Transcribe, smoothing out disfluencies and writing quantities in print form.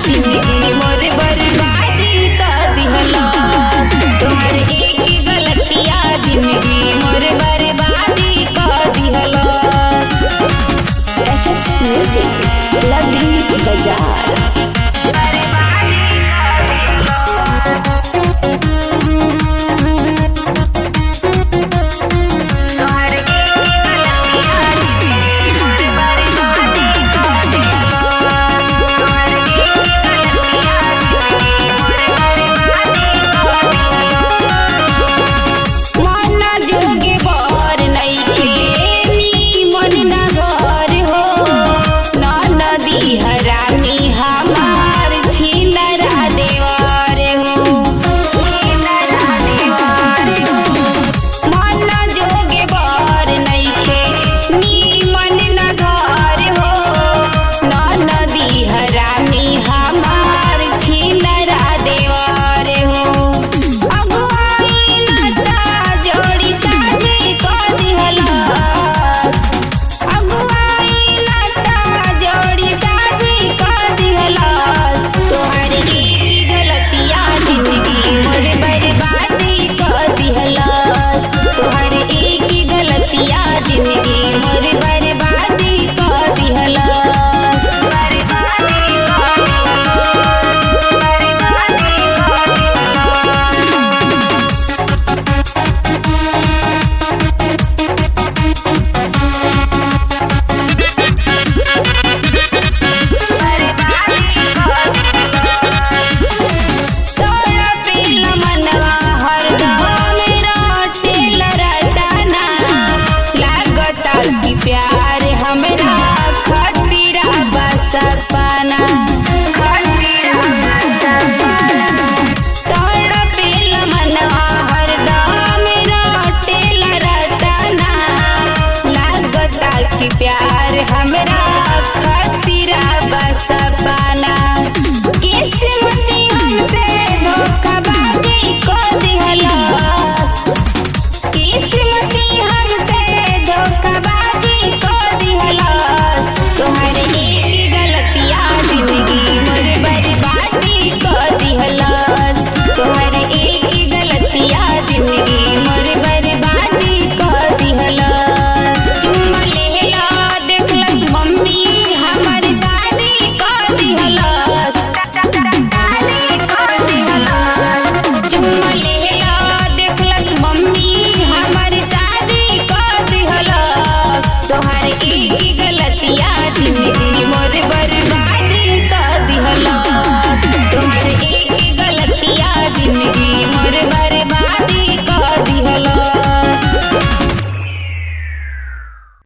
जिंदगी मोर बर्बादी कर दिहलस। तोहर एक गलतिया जिंदगी मोर बर्बादी कर दिहलस। SS Music, लवली बाजार। हरामी हमार छिनरा देवर हो, मन जोगे बर नइखे नीमन न घर हो। नदी हरामी हमार छिनरा देवर हो। अगुआई नता जोड़ी साझे कर दिहलस। अगुआई नता जोड़ी तोहर एक गलतिया जिंदगी मोर बर्बादी कर दिहलस। तोहर एक गलतिया जिंदगी मोर बर्बादी कर दिहलस। प्यार हमरा खतीरा बसपना तड़पेल मनवा हरदम रोटेल रटना। लागता कि प्यार हमरा खतीरा बसपना।